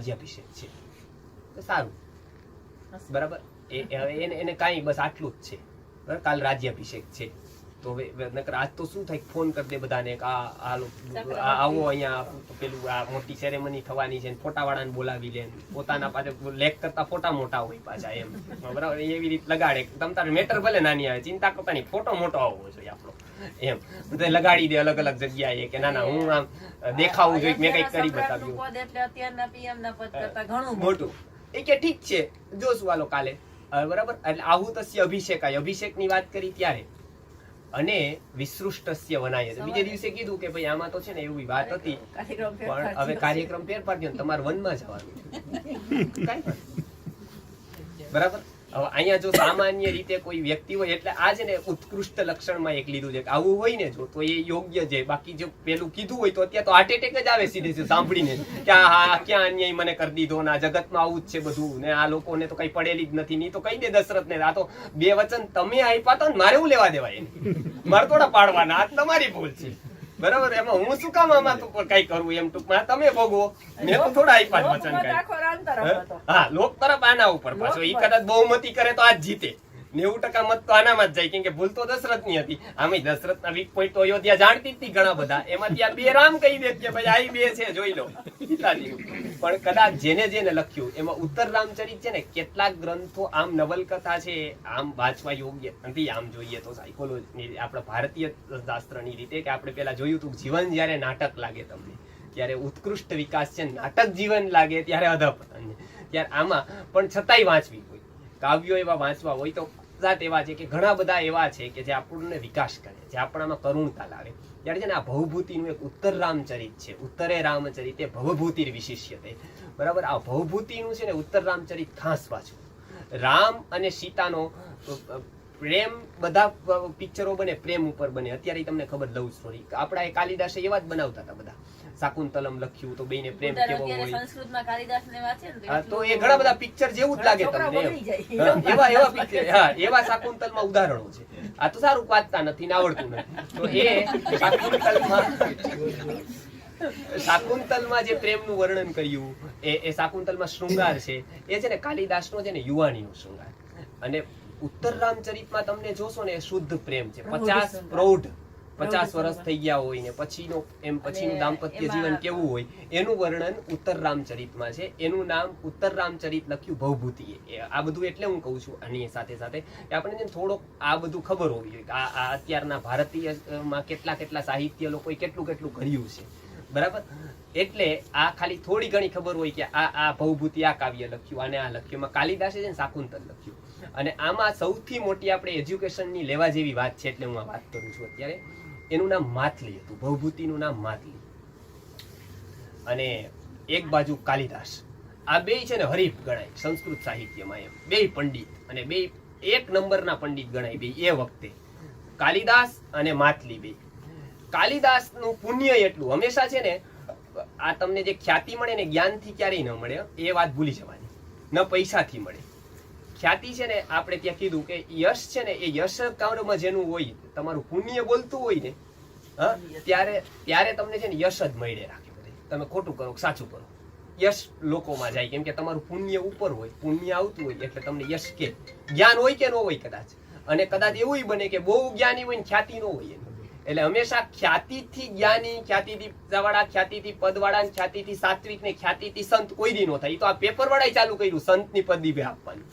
રાજ્યાભિષેક છે, તો સારું, બરાબર. એને કાંઈ બસ આટલું જ છે, બરાબર. કાલ રાજ્યાભિષેક છે, તો નકર આજ તો શું થાય, ફોન કરી દે બધાને કે આવો અહીંયા પેલું આ મોટી સેરેમની થવાની છે, ફોટાવાળાને બોલાવી લે, પોતાના પાછળ લેક કરતા ફોટા મોટા હોય પાછા, એમ બરાબર. એવી રીતે લગાડે, તમ તારે મેટર ભલે નાની આવે, ચિંતા કરતા નહીં, ફોટો મોટો આવવો જોઈએ આપણો, એમ બધા લગાડી દે અલગ અલગ જગ્યાએ કે ના હું આમ દેખાવું જોઈએ, મેં કઈક કરી બતાવ્યું મોટું. એ કે ઠીક છે, જોશું વાલો કાલે, બરાબર. એટલે આહુતસ્ય અભિષેકાય, અભિષેકની વાત કરી ત્યારે, અને વિસૃષ્ટસ્ય વનાય છે. બીજે દિવસે કીધું કે ભાઈ આમાં તો છે ને એવી વાત હતી, પણ હવે કાર્યક્રમ ફેરફાર થયો, તમારે વનમાં જવાનું છે, બરાબર. હવે અહીંયા જો સામાન્ય રીતે કોઈ વ્યક્તિ હોય, એટલે આ છે ને ઉત્કૃષ્ટ લક્ષણમાં એક લીધું છે કે આવું હોય ને જો તો એ યોગ્ય છે. બાકી જો પેલું કીધું હોય તો અત્યારે તો હાર્ટ એટેક જ આવે સીધે સીધું સાંભળીને કે હા ક્યાં અન્યાય મને કરી દીધો, ના જગતમાં આવું જ છે બધું, ને આ લોકોને તો કઈ પડેલી જ નથી. નહીં તો કહી દે દશરથને, આ તો બે વચન તમે આપ્યા તો મારે હું લેવા દેવાય, એને મારે થોડા પાડવાના, આ તમારી ભૂલ છે, બરાબર. એમાં હું શું કામ આમાં તો કઈ કરવું, એમ ટૂંકમાં તમે ભોગવો, મેં તો થોડા આપ્યા વચન કઈ. હા, લોક તરફ આના ઉપર પાછો, ઈ કદાચ બહુમતી કરે તો આજ જીતે, 90% મત તો આનામાં જ જાય, કેમ કે ભૂલ તો દશરથ ની હતી. આમાં દશરથના વીક પોઈન્ટ તો અયોધ્યા જાણતી જ ઘણા બધા, એમાંથી આ બે રામ કહી દે કે ભાઈ આ બે છે, જોઈ લો પિતાજી. પણ કદાચ જેને જેને લખ્યું એમાં ઉત્તર રામચરિત છે ને, કેટલાક ગ્રંથો આમ નવલકથા છે, આમ વાંચવા યોગ્ય નથી. આમ જોઈએ તો સાયકોલોજી આપણા ભારતીય શાસ્ત્રની રીતે કે આપણે પેલા જોયું હતું, જીવન જયારે નાટક લાગે તમને ત્યારે ઉત્કૃષ્ટ વિકાસ છે, નાટક જીવન લાગે ત્યારે અધપતન, ત્યારે આમાં પણ છતાંય વાંચવી હોય, કાવ્યો એવા વાંચવા હોય તો એવા છે કે ઘણા બધા એવા છે કે જે આપણને વિકાસ કરે, જે આપણામાં કરુણતા લાવે. ત્યારે છે ને આ ભવભૂતિનું એક ઉત્તર રામચરિત છે, ઉત્તરે રામચરિત એ ભવભૂતિ વિશિષ્યતે, બરાબર. આ ભવભૂતિનું છે ને ઉત્તર રામચરિત ખાસ વાંચવું. રામ અને સીતાનો પ્રેમ, બધા પિક્ચરો બને પ્રેમ ઉપર બને. અત્યારે તમને ખબર લવ સ્ટોરી આપણા એ કાલિદાસે એવા જ બનાવતા હતા બધા. શાકુંતલમ લખ્યું તો બેને પ્રેમ કેવો હોય, સંસ્કૃતમાં કાલિદાસને વાંચે ને તો એ ઘણા બધા પિક્ચર જેવું જ લાગે તમને, એવા પિક્ચર. હા, એવા શાકુંતલમાં ઉદાહરણો છે. આ તો સારું વાંચતા નથી ને આવડતું નથી, તો એ શાકુંતલમાં જે પ્રેમનું વર્ણન કર્યું, એ શાકુંતલમાં શૃંગાર છે, એ છે ને કાલિદાસનો છે ને યુવાનીનો શૃંગાર. અને ઉત્તર રામચરિતમાં તમને જોશો ને એ શુદ્ધ પ્રેમ છે. 50 પ્રૌઢ 50 વર્ષ થઈ ગયા હોય ને પછીનું દાંપત્ય જીવન કેવું હોય એનું વર્ણન ઉત્તર રામચરિતમાં છે. એનું નામ ઉત્તર રામચરિત લખ્યું ભવભૂતિ. આ બધું એટલે હું કહું છું આની સાથે સાથે કે આપણે થોડોક આ બધું ખબર હોવી જોઈએ કે આ અત્યારના ભારતીયમાં કેટલા સાહિત્ય લોકોએ કેટલું કર્યું છે, બરાબર. એટલે આ ખાલી થોડી ઘણી ખબર હોય કે આ ભવભૂતિ આ કાવ્ય લખ્યું અને આ લખ્યું. એમાં કાલિદાસે છે ને શાકુંતલ લખ્યું. અને આમાં સૌથી મોટી આપણે એજ્યુકેશનની લેવા જેવી વાત છે, એટલે હું આ વાત કરું છું અત્યારે. એનું નામ માતલી હતું, ભવભૂતિનું નામ માતલી. અને એક બાજુ કાલિદાસ. આ બે છે ને હરીફ ગણાય સંસ્કૃત સાહિત્યમાં, એમ બે પંડિત, અને બે એક નંબરના પંડિત ગણાય બે એ વખતે, કાલિદાસ અને માતલી બે. કાલિદાસનું પુણ્ય એટલું હંમેશા છે ને, આ તમને જે ખ્યાતિ મળે ને જ્ઞાનથી ક્યારેય ન મળે, એ વાત ભૂલી જવાની, ન પૈસાથી મળે. ખ્યાતિ છે ને, આપણે ત્યાં કીધું કે યશ છે ને, એ યશ કામમાં જેનું હોય, તમારું પુણ્ય બોલતું હોય ને, હા, ત્યારે તમને છે ને યશ જ મળે રાખે. બધે તમે ખોટું કરો સાચું કરો, યશ લોકોમાં જાય, કેમ કે તમારું પુણ્ય ઉપર હોય, પુણ્ય આવતું હોય એટલે તમને યશ કે. જ્ઞાન હોય કે ન હોય કદાચ, અને કદાચ એવું બને કે બહુ જ્ઞાની હોય ને ખ્યાતિ ન હોય. એટલે હંમેશા ખ્યાતિથી જ્ઞાની, ખ્યાતિથી વાળા, ખ્યાતિથી પદવાળા, ખ્યાતિથી સાત્વિક ને ખ્યાતિથી સંત કોઈ દી ન થાય. તો આ પેપર વાળા ચાલુ કર્યું સંતની પદવી આપવાની.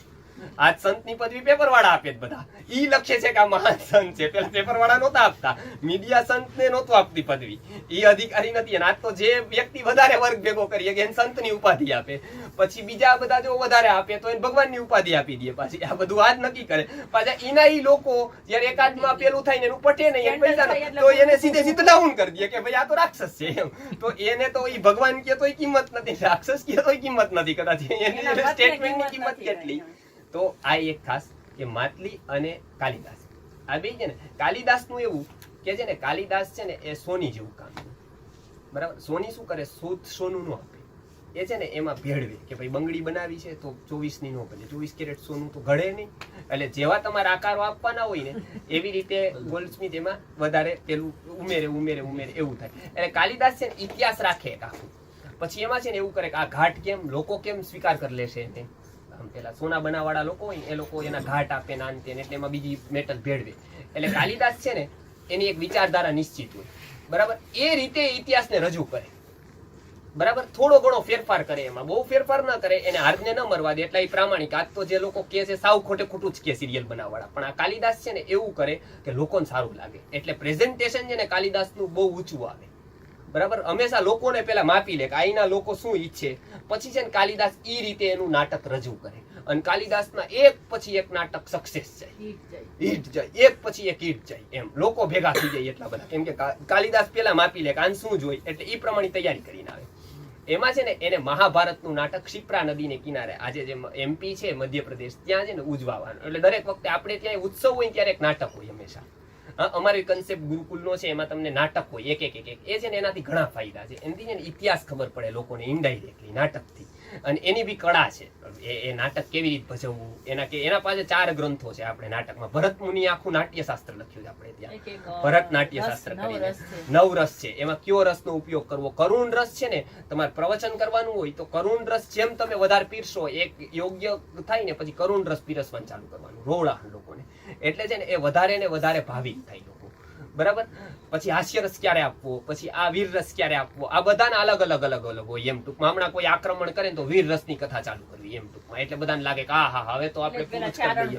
આજ સંતની પદવી પેપર વાળા આપે બધા. ઈ લખે છે કે આ મહાન સંત છે. પેલા પેપર વાળા નહોતા આપતા, મીડિયા સંતને નહોતું આપતી પદવી, ઈ અધિકારી નથી. અને આજ તો જે વ્યક્તિ વધારે વર્ગ ભેગો કરીએ કે એને સંતની ઉપાધિ આપે, પછી બીજા બધા જો વધારે આપે તો એને ભગવાનની ઉપાધિ આપી દે. પાછી આ બધું આજ નક્કી કરે. પાછા એના ઈ લોકો જયારે એકાદમાં પેલું થાય ને એનું પટે નહીં પૈસા તો એને સીધે ડાઉન કરી દે કે ભાઈ આ તો રાક્ષસ છે એમ. તો એને તો ઈ ભગવાન કે તોય કિંમત નથી, રાક્ષસ કે તોય કિંમત નથી કદાચ. એની સ્ટેટમેન્ટની કિંમત કેટલી. તો આ એક ખાસ કે માતલી અને કાલિદાસ આ બે છે ને. કાલિદાસ નું એવું કે છે ને, કાલિદાસ છે ને એ સોની જેવું કામ, બરાબર. સોની શું કરે, શુદ્ધ સોનું નો આપે. એ છે ને એમાં ભેળવે કે ભાઈ બંગડી બનાવી છે તો 24 ની નો બને, 24 કેરેટ સોનું તો ઘડે નહીં. એટલે જેવા તમારા આકારો આપવાના હોય ને એવી રીતે ગોલ્ડસ્મિથ એમાં વધારે પેલું ઉમેરે એવું થાય. એટલે કાલિદાસ છે ને ઇતિહાસ રાખે આખું. પછી એમાં છે ને એવું કરે કે આ ઘાટ કેમ લોકો કેમ સ્વીકાર કરી લેશે એને, આમ પેલા સોના બનાવવાળા લોકો હોય એ લોકો એના ઘાટ આપે ને આન તેન, એટલે એમાં બીજી મેટલ ભેળવે. એટલે કાલિદાસ છે ને એની એક વિચારધારા નિશ્ચિત હોય, બરાબર. એ રીતે ઇતિહાસને રજૂ કરે, બરાબર. થોડો ઘણો ફેરફાર કરે, એમાં બહુ ફેરફાર ન કરે, એને હારને ન મરવા દે, એટલે એ પ્રામાણિક. આજ તો જે લોકો કે છે સાવ ખોટે ખોટું જ કે સિરિયલ બનાવવાળા, પણ આ કાલિદાસ છે ને એવું કરે કે લોકોને સારું લાગે, એટલે પ્રેઝન્ટેશન છે ને કાલિદાસનું બહુ ઊંચું આવે, બરાબર. હંમેશા લોકોને પેલા માપી લે કે અહીંના લોકો શું ઈચ્છે, પછી છે ને કાલિદાસ ઈ રીતે એનું નાટક રજૂ કરે, અને કાલિદાસના એક પછી એક નાટક સક્સેસ જાય, હિટ જાય, એક પછી એક હિટ જાય, એમ લોકો ભેગા થઈ જાય એટલા બધા, કેમ કે કાલિદાસ પેલા માપી લે કે આને શું જોઈ, એટલે ઈ પ્રમાણે તૈયારી કરીને આવે. એમાં છે ને એને મહાભારતનું નાટક ક્ષિપ્રા નદીને કિનારે, આજે જે MP છે મધ્યપ્રદેશ, ત્યાં છે ને ઉજવાવાનું, એટલે દરેક વખતે આપણે ત્યાં ઉત્સવ હોય ત્યારે એક નાટક હોય હંમેશા. અમારી કન્સેપ્ટ ગુરુકુલનો છે, એમાં તમને નાટક હોય એક. એ છે ને એનાથી ઘણા ફાયદા છે, એનાથી છે ને ઇતિહાસ ખબર પડે લોકોને ઇનડાયરેક્ટલી નાટકથી, અને એની બી કળા છે. એ નાટક કેવી રીતે ભજવવું, એના પાસે 4 ગ્રંથો છે આપણે નાટકમાં. ભરત મુનિ આખું નાટ્યશાસ્ત્ર લખ્યું છે આપણે ત્યાં, ભરત નાટ્યશાસ્ત્ર કરીને 9 રસ છે. એમાં કયો રસનો ઉપયોગ કરવો, કરુણ રસ છે ને, તમારે પ્રવચન કરવાનું હોય તો કરુણ રસ જેમ તમે વધારે પીરશો, એક યોગ્ય થાય ને પછી કરુણ રસ પીરસવાનું ચાલુ કરવાનું રોવડા લોકોને, એટલે છે ને એ વધારે ને વધારે ભાવિક થાય લોકો, બરાબર. પછી હાસ્ય રસ ક્યારે આપવો, પછી આ વીર રસ ક્યારે આપવો, આ બધાના અલગ અલગ હોય એમ. ટૂંકમાં હમણાં કોઈ આક્રમણ કરે ને તો વીર રસની કથા ચાલુ કરવી એમ ટૂંકમાં, એટલે બધાને લાગે કે આ હા હવે તો આપણે પૂરું જ કરી દઈએ,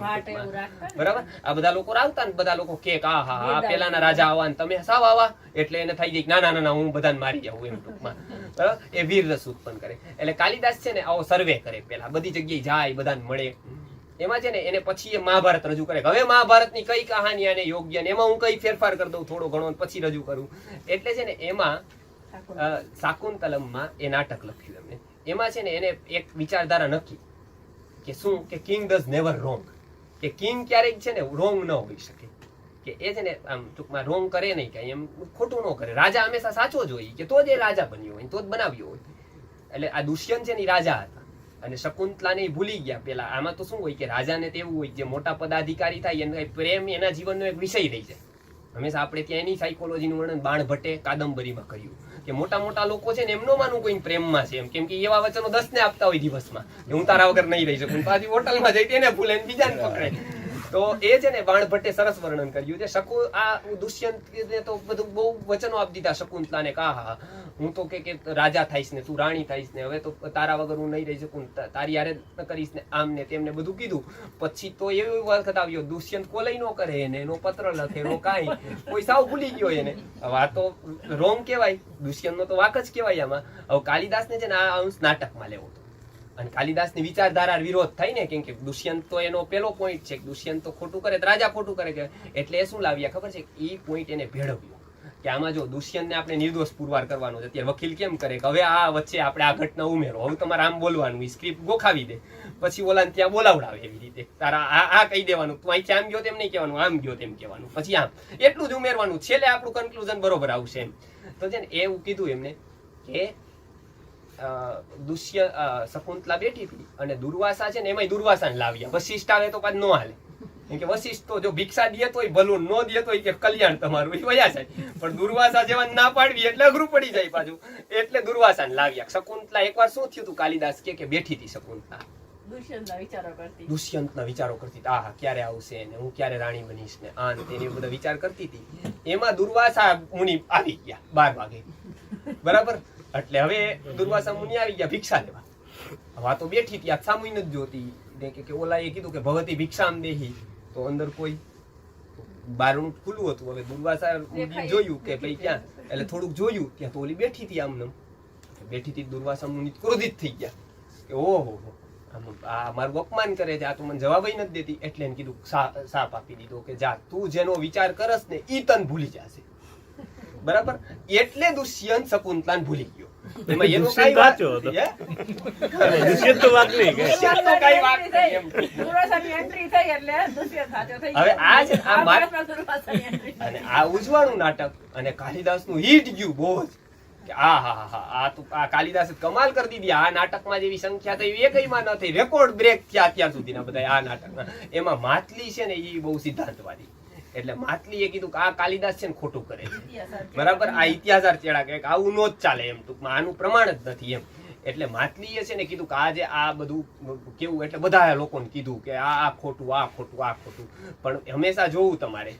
બરાબર. આ બધા લોકો આવતા ને બધા લોકો કે આ હા પેલાના રાજા આવા ને તમે સાવ આવા, એટલે એને થઈ જાય ના હું બધાને મારી જાઉં એમ ટૂંકમાં, બરાબર. એ વીર રસ ઉત્પન્ન કરે. એટલે કાલિદાસ છે ને આવો સર્વે કરે, પેલા બધી જગ્યાએ જાય, બધાને મળે. એમાં છે ને એને પછી એ મહાભારત રજૂ કરે, હવે મહાભારતની કઈ કહાની આને યોગ્ય ને એમાં હું કઈ ફેરફાર કરી દઉં થોડો ઘણો પછી રજૂ કરું. એટલે છે ને એમાં શાકુંતલમમાં એ નાટક લખ્યું એમને. એમાં છે ને એને એક વિચારધારા નક્કી કે શું કે કિંગ ડઝ નેવર રોંગ, કે કિંગ ક્યારેક છે ને રોંગ ન હોઈ શકે, કે એ છે ને આમ ટૂંકમાં રોંગ કરે નહીં, કઈ એમ ખોટું ન કરે. રાજા હંમેશા સાચો જ હોય, કે તો જ એ રાજા બન્યો હોય, તો જ બનાવ્યો હોય. એટલે આ દુષ્યંત છે ને રાજા હતા, અને શકુંતલાને ભૂલી ગયા પેલા. આમાં તો શું હોય કે રાજાને તેવું હોય, જે મોટા પદાધિકારી થાય એને પ્રેમ એના જીવનનો એક વિષય રહી જાય. હંમેશા આપણે ત્યાં એની સાયકોલોજીનું વર્ણન બાણભટ્ટે કાદંબરીમાં કર્યું, કે મોટા લોકો છે ને એમનો માનું કોઈ પ્રેમમાં છે એમ, કેમ કે એવા વચનો 10 ને આપતા હોય દિવસમાં, હું તારા વગર નહીં રહી શકું, પાછી હોટલમાં જઈ તેને ભૂલે ને બીજાને પકડે. તો એ છે ને બાણભટ્ટે સરસ વર્ણન કર્યું છે. આ દુષ્યંતને તો બધું બહુ વચનો આપી દીધા શકુંતલાને, હા હું તો કે રાજા થઈશ ને તું રાણી થઈશ ને હવે તો તારા વગર હું નહીં રહી શકું, તારી હારે કરીશ ને આમ ને તેમને બધું કીધું. પછી તો એવી વખત આવ્યો દુષ્યંત કોલઈ નો કરે એને, એનો પત્ર લખે, એનો કાંઈ કોઈ સાવ ભૂલી ગયો એને. હવે આ તો રોંગ કહેવાય, દુષ્યંતનો તો વાક જ કહેવાય આમાં. હવે કાલિદાસને છે ને આ અંશ નાટકમાં લેવો હતો, અને કાલિદાસની વિચારધારા વિરોધ થાય ને, કેમ કે દુષ્યંત તો એનો પેલો પોઈન્ટ છે, દુષ્યંત તો ખોટું કરે રાજા ખોટું કરે કે, એટલે એ શું લાવ્યા ખબર છે, એ પોઈન્ટ એને ભેળવ્યો કે આમાં જો દુષ્યંતને આપણે નિર્દોષ પુરવાર કરવાનો છે. અત્યારે વકીલ કેમ કરે કે હવે આ વચ્ચે આપણે આ ઘટના ઉમેરો, હવે તમારે આમ બોલવાનું, સ્ક્રિપ્ટ ગોખાવી દે, પછી ઓલાને ત્યાં બોલાવડાવે એવી રીતે, તારા આ કહી દેવાનું, તું અહીંથી આમ ગયો તેમ નહીં કહેવાનું, આમ ગયો તેમ કહેવાનું, પછી આમ એટલું જ ઉમેરવાનું, છેલ્લે આપણું કન્ક્લુઝન બરોબર આવશે એમ. તો છે ને એવું કીધું એમને કે શકુંતલા બેઠી હતી અને દુર્વાસા છે ને એમાં દુર્વાસાને લાવ્યા. વશિષ્ઠ આવે તો પાછું ન હાલે, કેમ કે વશિષ્ઠ તો જો ભિક્ષા દે તોય ભલું, ન દે તોય કે કલ્યાણ તમારું, એ વયા જાય. પણ દુર્વાસા જેવા ના પાડવી એટલે અઘરું પડી જાય પાછું, એટલે દુર્વાસાને લાવ્યા. શકુંતલા એકવાર શું થયું હતું, કાલિદાસ કે બેઠી હતી શકુંતલા, દુષ્યંતના વિચારો કરતી હતી, આહા ક્યારે આવશે ને હું ક્યારે રાણી બનીશ ને આ તેને બધા વિચાર કરતી હતી. એમાં દુર્વાસા મુનિ આવી ગયા 12 વાગે, બરાબર. એટલે હવે દુર્વાસા મુનિ આવી ગયા ભિક્ષા લેવા. હવે તો બેઠી હતી, આ સામુઈ નથી જોતી કે ઓલા એ કીધું કે ભગવતી ભિક્ષામ દેહી, તો અંદર કોઈ બારણું ખુલ્લું હતું. હવે દુર્વાસા જોયું કે ભાઈ ક્યાં, એટલે થોડુંક જોયું ત્યાં તો ઓલી બેઠી હતી, આમ બેઠી હતી. દુર્વાસા મુનિ ક્રોધિત થઈ ગયા કે ઓહો આ મારું અપમાન કરે છે, આ તો મને જવાબ નથી દેતી. એટલે એને કીધું સાપ આપી દીધો કે જા તું જેનો વિચાર કરસ ને ઈ તને ભૂલી જશે, બરાબર. એટલે દુષ્યંત શકુંતલાને ભૂલી ગયો. એમાં એનો કઈ વાત દુષ્યંત તો વાત નહીં, દુષ્યંત તો કઈ વાત નહીં એમ. દુર્વાસાની એન્ટ્રી થઈ એટલે દુષ્યંત સાચો થઈ ગયો. હવે આ છે અને આ ઉજવાણું નાટક, અને કાલિદાસનું હિટ ગયું બહુ જ, કે આ કાલિદાસે કમાલ કરી દીધી. આ નાટકમાં જેવી સંખ્યા થઈ એકઈમાં ન થઈ, રેકોર્ડ બ્રેક થયા અત્યાર સુધીના બધા આ નાટકમાં. એમાં માતલી છે ને એ બહુ સિદ્ધાંતવાદી, એટલે માતલીએ કીધું કે આ કાલિદાસ છે ને ખોટું કરે છે, ઇતિહાસ આ બરાબર, આ ઇતિહાસ ચેડા કે આવું નો જ ચાલે એમ, ટૂંકમાં આનું પ્રમાણ જ નથી એમ. એટલે માતલીએ છે ને કીધું કે આજે આ બધું કેવું, એટલે બધા લોકોને કીધું કે આ ખોટું, આ ખોટું, આ ખોટું. પણ હંમેશા જોવું તમારે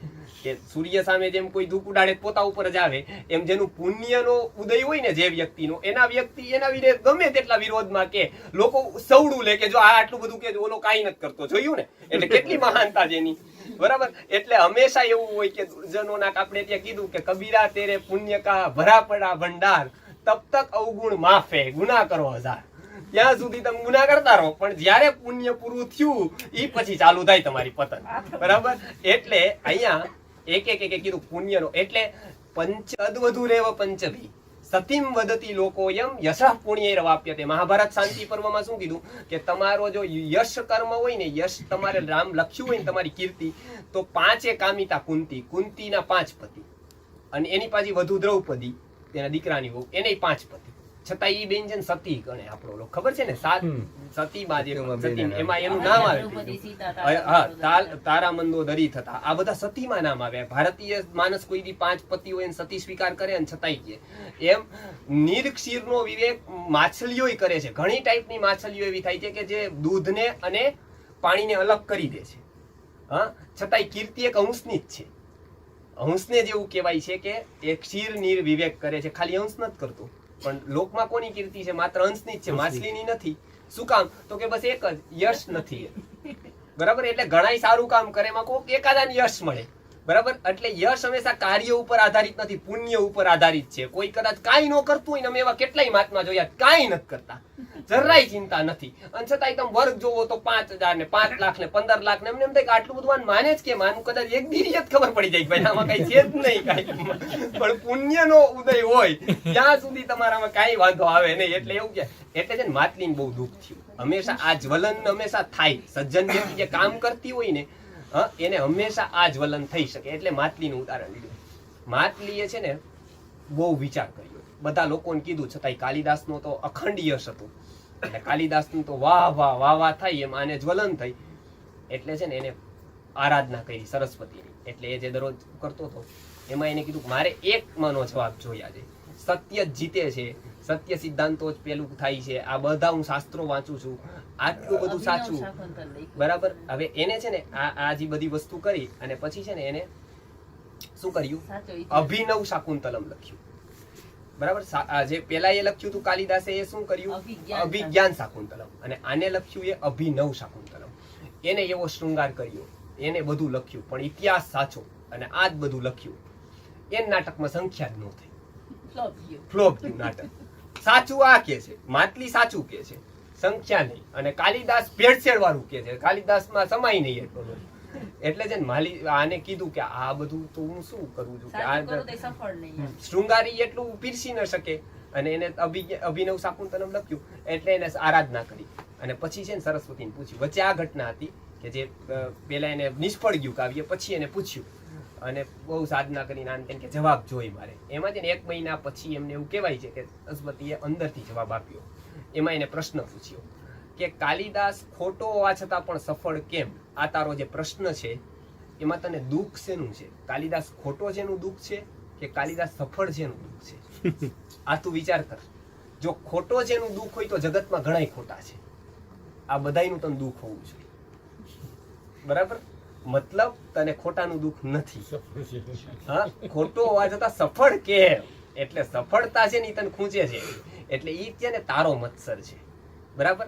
કે સૂર્ય સામે જેમ કોઈ ધૂપ ઉડાડે પોતા ઉપર જ આવે, એમ જેનું પુણ્યનો ઉદય હોય ને જે વ્યક્તિનો, એના વિશે ગમે તેટલા વિરોધમાં કે લોકો સવડું લે કે જો આ આટલું બધું કે ઓલો કાંઈ નથી કરતો, જોયું ને, એટલે કેટલી મહાનતા જેની, બરાબર. એટલે હંમેશા એવું હોય કે દુર્જનોના, આપણે ત્યાં કીધું કે કબીરા તેરે પુણ્ય કા ભરા પડા ભંડાર, તબ તક અવગુણ માફે ગુના કરો હજાર. ત્યાં સુધી તમે ગુના કરતા રહો, પણ જ્યારે પુણ્ય પૂરું થયું એ પછી ચાલુ થાય તમારી પતન, બરાબર. એટલે અહીંયા એક કીધું પુણ્યનો, એટલે પંચ અદવધુ રેવ પંચભી સતીમ વદતી લોકોયમ યશઃ પુણ્યૈર વાપ્યતે. મહાભારત શાંતિ પર્વમાં શું કીધું કે તમારો જો યશ કર્મ હોય ને, યશ તમારે રામ લખ્યું હોય ને તમારી કીર્તિ, તો 5 કામિતા કુંતીના 5 પતિ, અને એની પાછી વધુ દ્રૌપદી તેના દીકરાની વહુ, એને 5 પતિ. છતાં ઈ બેન છે ને સતી ગણે આપણો, લોકો ખબર છે ને, 7 સતીમાં જે સતી, એમાં એનું નામ આવે, દ્રૌપદી, સીતા, હા, તારા મંદોદરી થતા, આ બધા સતીમાં નામ આવે. ભારતીય માણસ કોઈ દી 5 પતિ હોય સતી સ્વીકાર કરે અને છતાંય કે એમ. નિરક્ષીરનો વિવેક માછલીઓ કરે છે, ઘણી ટાઈપની માછલીઓ એવી થાય છે કે જે દૂધને અને પાણીને અલગ કરી દે છે, હા, છતાંય કીર્તિ એક અંશની જ છે. અંશને જેવું કહેવાય છે કે એ ક્ષીર નીર વિવેક કરે છે, ખાલી અંશ નથી કરતો. પણ લોકમાં કોની કીર્તિ છે? માત્ર અંશની જ છે, માછલીની નથી. શું કામ? તો કે બસ એક જ, યશ નથી, બરાબર. એટલે ઘણાય સારું કામ કરે, એમાં કોઈક એકાદાને યશ મળે, બરાબર. એટલે યશ હંમેશા કાર્ય ઉપર આધારિત નથી, પુણ્ય ઉપર આધારિત છે. કોઈ કદાચ કાંઈ ન કરતું હોય ને, અમે એવા કેટલાય મહાત્મા જોયા કાંઈ નથી કરતા, જરાય ચિંતા નથી, અને છતાંય તમે વર્ગ જોવો તો 5,000 ને 5 લાખ ને 15 લાખ ને, એમને એમ થાય કે આટલું બધું માને જ કેમ? આનું કદાચ એક દીરી જ ખબર પડી જાય ભાઈ આમાં કઈ છે જ નહીં કાંઈ. પણ પુણ્યનો ઉદય હોય ત્યાં સુધી તમારામાં કાંઈ વાંધો આવે નહીં. એટલે એવું કે, એટલે છે ને માતલીને બહુ દુઃખ થયું. હંમેશા આ જ્વલન હંમેશા થાય. સજ્જન વ્યક્તિ જે કામ કરતી હોય ને, એને હંમેશા આ જ્વલન થઈ શકે. એટલે માતલીનું ઉદાહરણ લીધું. માતલીએ છે ને બહુ વિચાર કર્યો, બધા લોકોને કીધું, છતાંય કાલિદાસનો તો અખંડ યશ હતું. એટલે કાલિદાસનું તો વાહ વાહ વાહ વાહ થાય, એમ આને જ્વલન થઈ. એટલે છે ને એને આરાધના કરી સરસ્વતીની. એટલે એ જે દરરોજ કરતો હતો એમાં એને કીધું મારે એક માનો જવાબ જોયા છે, સત્ય જ જીતે છે, સત્ય સિદ્ધાંતો જ પેલું થાય છે, આ બધા હું શાસ્ત્રો વાંચું છું, આટલું બધું સાચું, બરાબર. હવે એને છે ને આ જે બધી વસ્તુ કરી, અને પછી છે ને એને શું કર્યું? અભિનવ શાકુંતલમ લખ્યું, બરાબર. જે પેલા એ લખ્યું હતું કાલિદાસે, એ શું કર્યું? અભિજ્ઞાન શાકુંતલમ. અને આને લખ્યું એ અભિનવ શાકુંતલમ. એને એવો શૃંગાર કર્યો, એને બધું લખ્યું, પણ ઇતિહાસ સાચો અને આ જ બધું લખ્યું. એ નાટકમાં સંખ્યા જ ન થઈ, ફ્લોપ ગયું નાટક. સાચું આ કે છે, માતલી સાચું કે છે, સંખ્યા નહીં. અને કાલિદાસ ભેળસેળ વાળું કે છે, કાલિદાસમાં સમાય નહીં એટલો. એટલે છે ને આને કીધું કે આ બધું તો હું શું કરું છું, કે આ શૃંગારી એટલું પીરસી ન શકે. અને એને અભિનવ શાકુંતલમ લખ્યું, એટલે એને આરાધના કરી. અને પછી છે ને સરસ્વતીને પૂછ્યું. વચ્ચે આ ઘટના હતી કે જે પેલા એને નિષ્ફળ ગયું કાવ્ય, પછી એને પૂછ્યું અને બહુ સાધના કરીને આને કે જવાબ જોઈ મારે. એમાં છે ને 1 મહિના પછી એમને એવું કહેવાય છે કે સરસ્વતીએ અંદરથી જવાબ આપ્યો. એમાં એને પ્રશ્ન પૂછ્યો કે કાલિદાસ ખોટો હોવા છતાં પણ સફળ કેમ? આ તારો જે પ્રશ્ન છે એમાં તને દુઃખ શેનું છે? કાલિદાસ ખોટો છે એનું દુઃખ છે કે કાલિદાસ સફળ છે એનું દુઃખ છે? આ તું વિચાર કર. જો ખોટો છે એનું દુઃખ હોય તો જગતમાં ઘણાય ખોટા છે. આ બધાયનું તને દુઃખ હોવું જોઈએ, બરાબર. મતલબ તને ખોટાનું દુઃખ નથી. હા, ખોટો હોવા છતાં સફળ કેમ? એટલે સફળતા છે ને તને ખૂંચે છે, એટલે ઈ છે ને તારો મત્સર છે, બરાબર.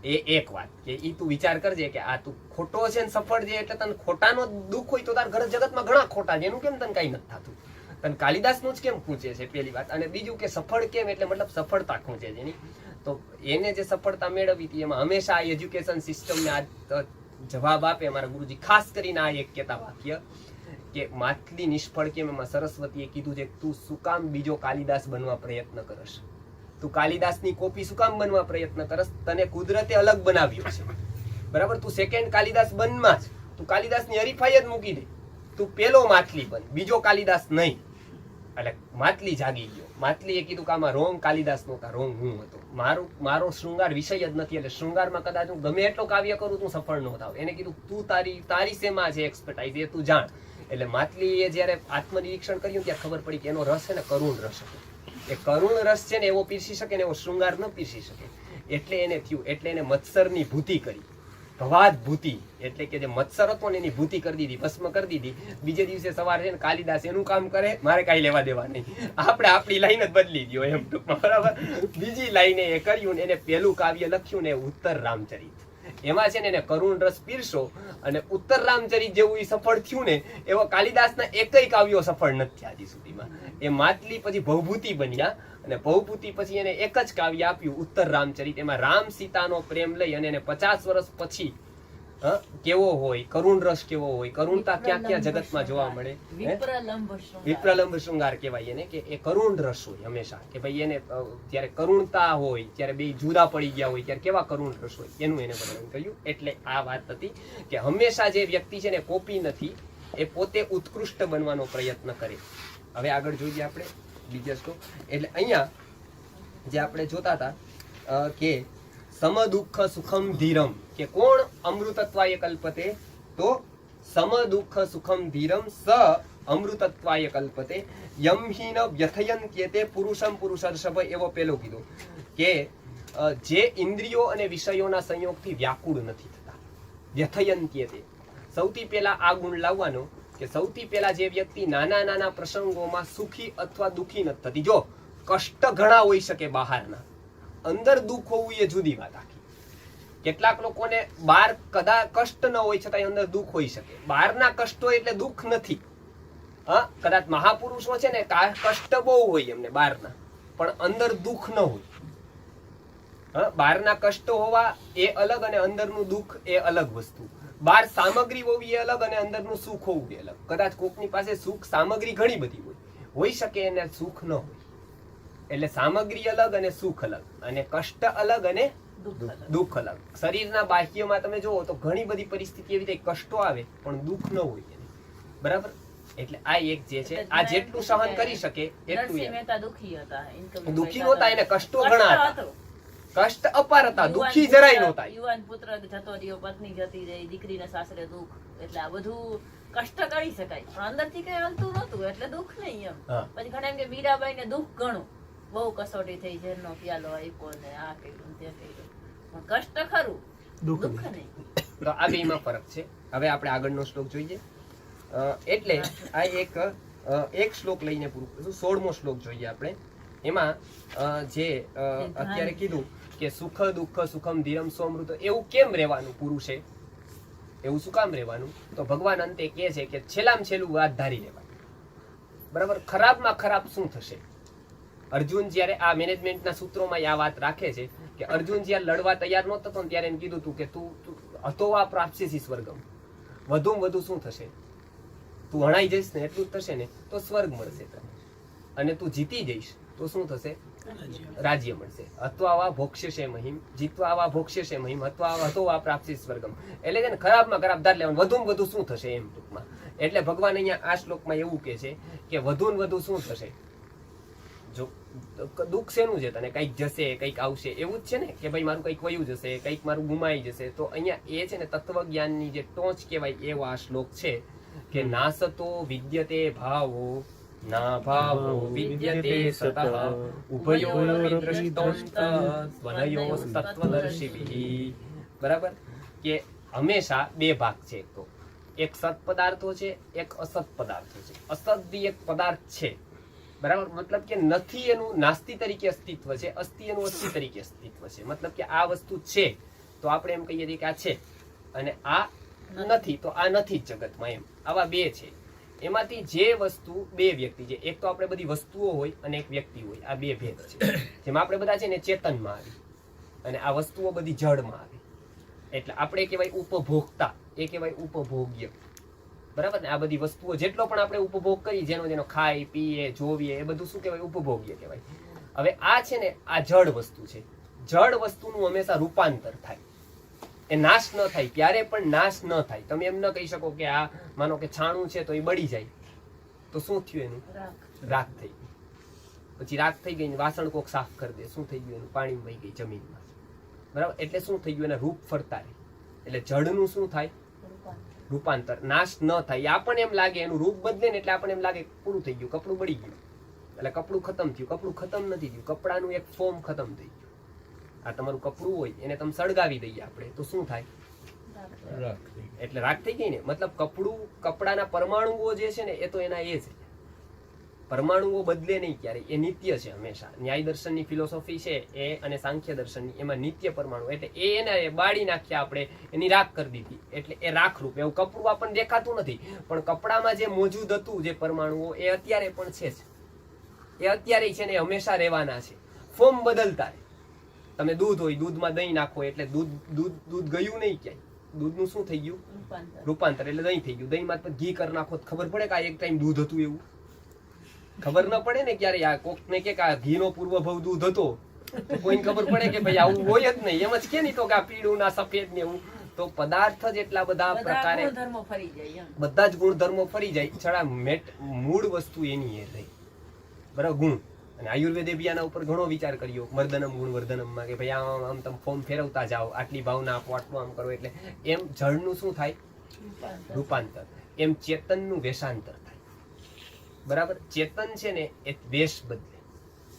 એ એક વાત કે ઈ તું વિચાર કરજે કે આ તું ખોટો છે ને સફળ છે, એટલે તને ખોટાનો દુઃખ હોય તો તાર ઘર જગતમાં ઘણા ખોટા છે, એનું કેમ તને કઈ નથી થતું? તને કાલિદાસનું જ કેમ ખૂંચે છે? પેલી વાત. અને બીજું કે સફળ કેમ, એટલે મતલબ સફળતા ખૂંચે છે એની. તો એને જે સફળતા મેળવી હતી એમાં હંમેશા આ એજ્યુકેશન સિસ્ટમને આ જવાબ આપે અમારા ગુરુજી. ખાસ કરીને આ એક કહેતા વાક્ય કે માતલી નિષ્ફળ કેમ, એમાં સરસ્વતીએ કીધું છે તું શું કામ બીજો કાલિદાસ બનવા પ્રયત્ન કરશ? તું કાલિદાસની કોપી શું કામ બનવા પ્રયત્ન કરશ? તને કુદરતે અલગ બનાવ્યો છે, બરાબર. તું સેકન્ડ કાલિદાસ બનમાં જ, તું કાલિદાસની હરીફાઈ જ મૂકી દે. તું પેલો માતલી બન, બીજો કાલિદાસ નહીં. એટલે માતલી જાગી ગયો. માતલીએ કીધું કે આમાં રોંગ કાલિદાસ નહોતા, રોંગ હું હતો. મારો શૃંગાર વિષય જ નથી, એટલે શૃંગારમાં કદાચ હું ગમે એટલો કાવ્ય કરું તું સફળ ન થાવ. એને કીધું તું તારી શેમાં છે એક્સપર્ટાઇઝ, એ તું જાણ. એટલે માતલીએ જ્યારે આત્મનિરીક્ષણ કર્યું ત્યારે ખબર પડી કે એનો રસ છે ને કરુણ રસ હતો. એ કરુણ રસ છે ને એવો પીરસી શકે ને એવો શૃંગાર ન પીરસી શકે. એટલે એને થયું, એટલે એને મત્સરની ભૂતિ કરી. ભવાદ ભૂતિ એટલે કે જે મત્સર હતો ને એની ભૂતિ કરી દીધી, ભસ્મ કરી દીધી. બીજે દિવસે સવારે છે ને કાલિદાસ એનું કામ કરે, મારે કાંઈ લેવા દેવા નહીં, આપણે આપણી લાઈન જ બદલી દો એમ ટૂંકમાં, બરાબર. બીજી લાઈને એ કર્યું ને એને પેલું કાવ્ય લખ્યું ને ઉત્તર રામચરિત. એમાં છે ને એને કરુણ રસ પીરસો અને ઉત્તર રામચરિત જેવું સફળ થયું ને એવો કાલિદાસના એકય કાવ્યો સફળ નથી થયા હજી સુધીમાં. એ માતલી પછી ભવભૂતિ બન્યા અને ભવભૂતિ પછી એને એક જ કાવ્ય આપ્યું ઉત્તર રામચરિત. એમાં રામ સીતાનો પ્રેમ લઈ અને એને 50 વર્ષ પછી કેવો હોય, કરુણ રસ કેવો હોય, કરુણતા ક્યાં ક્યાં જગતમાં જોવા મળે, વિપ્રલંબ શૃંગાર કહેવાય એને, કે એ કરુણ રસ હોય હંમેશા, કે ભાઈ એને જ્યારે કરુણતા હોય, ત્યારે બે જુદા પડી ગયા હોય ત્યારે કેવા કરુણ રસ હોય એનું એને વર્ણન કર્યું. એટલે આ વાત હતી કે હંમેશા જે વ્યક્તિ છે ને કોપી નથી, એ પોતે ઉત્કૃષ્ટ બનવાનો પ્રયત્ન કરે. હવે આગળ જોઈએ આપણે બીજા શ્લોક. એટલે અહીંયા જે આપણે જોતા હતા કે સમ દુઃખ સુખમ ધીરમ, કે કોણ અમૃતત્વાય કલ્પતે, તો સમ દુઃખ સુખમ ધીરમ સ અમૃતત્વાય કલ્પતે યમ હિ ન વ્યથયન કેતે પુરુષમ પુરુષર્ષભ. એવો પેલો કીધો કે જે ઇન્દ્રિયો અને વિષયોના સંયોગથી વ્યાકુળ નથી થતા, વ્યથયન કેતે. સૌથી પહેલા આ ગુણ લાવવાનો કે સૌથી પહેલા જે વ્યક્તિ નાના નાના પ્રસંગોમાં સુખી અથવા દુઃખી નથી થતી. જો કષ્ટ ઘણા હોઈ શકે બહારના, અંદર દુઃખ હોવું એ જુદી વાત આખી. કેટલાક લોકોને બહાર કદાચ કષ્ટ ન હોય છતાં અંદર દુઃખ હોઈ શકે. બહારના કષ્ટ હોય એટલે દુઃખ નથી. કદાચ મહાપુરુષો છે ને કષ્ટ બહુ હોય એમને બહારના, પણ અંદર દુઃખ ન હોય. બહારના કષ્ટ હોવા એ અલગ અને અંદરનું દુઃખ એ અલગ વસ્તુ. બહાર સામગ્રી હોવી એ અલગ અને અંદરનું સુખ હોવું એ અલગ. કદાચ કોકની પાસે સુખ સામગ્રી ઘણી બધી હોઈ શકે એને સુખ ન હોય. એટલે સામગ્રી અલગ અને સુખ અલગ, અને કષ્ટ અલગ અને દુઃખ અલગ. શરીરના બાહ્યમાં તમે જુઓ તો ઘણી બધી પરિસ્થિતિ એવી થાય કષ્ટો આવે પણ દુઃખ ન હોય એને, બરાબર. એટલે આ એક જે છે, આ જેટલું સહન કરી શકે એટલું. દુઃખી નહોતા, એને કષ્ટો ઘણા હતા, કષ્ટ અપાર હતા, દુઃખી જરાય નહોતા. યુવાન પુત્ર જતો રહ્યો, પત્ની જતી રહી, દીકરીના સાસરે દુઃખ, એટલે આ બધું કષ્ટ કરી શકાય પણ અંદરથી કઈ હલતું નહોતું એટલે દુઃખ નહીં એમ. પછી ઘણા એમ કે મીરાબાઈ ને દુઃખ ઘણું, બહુ કસોટી થઈ, ઝેરનો પ્યાલો આપ્યો ને આ કર્યું તે કર્યું, પણ કષ્ટ ખરું, દુઃખ નહીં. તો આ બેમાં ફરક છે. હવે આપણે આગળનો શ્લોક જોઈએ. એટલે આ એક શ્લોક લઈને પૂરું કરીશું. 16મો શ્લોક જોઈએ આપણે. એમાં જે અત્યારે કીધું કે સુખ દુઃખ સુખમ ધીરમ સોમૃત, એવું કેમ રહેવાનું પુરુષે, એવું શું કામ રહેવાનું? તો ભગવાન અંતે કહે છે કે છેલ્લામાં છેલ્લું વાત ધારી લેવાનું, બરાબર. ખરાબમાં ખરાબ શું થશે? અર્જુન જ્યારે આ મેનેજમેન્ટના સૂત્રોમાં આ વાત રાખે છે કે અર્જુન જ્યારે લડવા તૈયાર નહોતો ત્યારે એમ કીધું હતું કે તું હતોવા પ્રાપ્સ્યસી સ્વર્ગમ, વધુમાં વધુ શું થશે? તું હણાઈ જઈશ ને એટલું જ થશે ને તો સ્વર્ગ મળશે તને, અને તું જીતી જઈશ તો શું થશે? રાજ્ય મળશે. હત્વા ભોક્ષ્યશે મહિમ, જીતવા આવા ભોક્ષ્યશે મહિમ, હતવા પ્રાપ્સ્યસી સ્વર્ગમ. એટલે છે ને ખરાબમાં ખરાબ ધાર લેવાનું, વધુમાં વધુ શું થશે એમ ટૂંકમાં. એટલે ભગવાન અહીંયા આ શ્લોકમાં એવું કહે છે કે વધુ ને વધુ શું થશે? જો દુઃખ શેનું છે? તને કઈક જશે, કઈક આવશે, એવું જ છે ને કે ભાઈ મારું કઈક વયું જશે, કઈક મારું ગુમાઈ જશે. તો અહીંયા એ છે ને તત્વજ્ઞાનની જે ટોચ કહેવાય એવો આ શ્લોક છે કે નાસતો વિદ્યતે ભાવો ના ભાવો વિદ્યતે સતઃ ઉભયોરપી દ્રષ્ટોંત સ્વનયો તત્વદર્શિભિઃ. બરાબર, કે હંમેશા બે ભાગ છે. તો એક સત પદાર્થો છે, એક અસત પદાર્થો છે. અસત બી એક પદાર્થ છે, બરાબર. મતલબ કે નથી એનું નાસ્તિ તરીકે અસ્તિત્વ છે, અસ્તિ એનું અસ્તિ તરીકે અસ્તિત્વ છે. મતલબ કે આ વસ્તુ છે તો આપણે એમ કહીએ કે આ છે, અને આ નથી તો આ નથી જગતમાં એમ. આવા બે છે. એમાંથી જે વસ્તુ બે વ્યક્તિ છે, એક તો આપણે બધી વસ્તુઓ હોય અને એક વ્યક્તિ હોય, આ બે ભેદ છે. જેમાં આપણે બધા છે ને ચેતનમાં આવી અને આ વસ્તુઓ બધી જડમાં આવી. એટલે આપણે કહેવાય ઉપભોક્તા, એ કહેવાય ઉપભોગ્ય, બરાબર ને. આ બધી વસ્તુઓ જેટલો પણ આપણે ઉપભોગ કરી, જેનો ખાઈ પીએ જોવીએ, એ બધું શું કહેવાય? ઉપભોગ્ય કહેવાય. હવે આ છે ને આ જડ વસ્તુ છે. જડ વસ્તુનું હંમેશા રૂપાંતર થાય, એ નાશ ન થાય, ક્યારે પણ નાશ ન થાય. તમે એમ ન કહી શકો કે આ માનો કે છાણું છે તો એ બળી જાય, તો શું થયું? એનું રાખ થઈ ગઈ. પછી રાખ થઈ ગઈ, વાસણ કોક સાફ કરી દે, શું થઈ ગયું? એનું પાણી વહી ગઈ જમીનમાં, બરાબર. એટલે શું થઈ ગયું? એના રૂપ ફરતા રહે. એટલે જડનું શું થાય? રૂપાંતર, નાશ ન થાય. એ આપણને એમ લાગે, એનું રૂપ બદલે ને એટલે આપણને એમ લાગે પૂરું થઈ ગયું, કપડું બળી ગયું, એટલે કપડું ખતમ થયું. કપડું ખતમ નથી થયું, કપડાનું એક ફોર્મ ખતમ થઈ ગયું. આ તમારું કપડું હોય એને તમે સળગાવી દઈએ આપણે તો શું થાય? એટલે રાખ થઈ ગઈ ને. મતલબ કપડાના પરમાણુઓ જે છે ને એ તો એના એ છે, પરમાણુઓ બદલે નહીં ક્યારે, એ નિત્ય છે હંમેશા. ન્યાય દર્શનની ફિલોસોફી છે એ અને સાંખ્ય દર્શનની, એમાં નિત્ય પરમાણુ, એટલે એને બાળી નાખ્યા આપણે, એની રાખ કરી દીધી, એટલે એ રાખરૂપ. એવું કપડું આપણને દેખાતું નથી, પણ કપડામાં જે મોજૂદ હતું જે પરમાણુઓ એ અત્યારે પણ છે જ, એ અત્યારે છે ને એ હંમેશા રહેવાના છે, ફોર્મ બદલતા રહે. તમે દૂધ હોય, દૂધમાં દહીં નાખો એટલે દૂધ ગયું નહીં ક્યાંય, દૂધનું શું થઈ ગયું? રૂપાંતર, એટલે દહીં થઈ ગયું. દહીંમાં ઘી કરી નાખો ખબર પડે કે આ એક ટાઈમ દૂધ હતું એવું? ખબર ન પડે ને. ક્યારે આ કોકને કે આ ઘીનો પૂર્વભવ દૂધ હતો તો કોઈને ખબર પડે કે ભાઈ આવું હોય જ નહીં, એમ જ કે નહીં તો કે આ પીળું ના સફેદ ને એવું. તો પદાર્થ જ એટલા બધા પ્રકારે બધા જ ગુણધર્મો ફરી જાય, છડા મૂળ વસ્તુ એની એ રહી, બરાબર, ગુણ. અને આયુર્વેદે બી આના ઉપર ઘણો વિચાર કર્યો, મર્દનમ ગુણ વર્ધનમમાં, કે ભાઈ આમ તમે ફોર્મ ફેરવતા જાઓ, આટલી ભાવના આપો, આટલું આમ કરો, એટલે એમ જળનું શું થાય? રૂપાંતર. એમ ચેતનનું વેશાંતર થાય, બરાબર. ચેતન છે ને એ વેશ બદલે,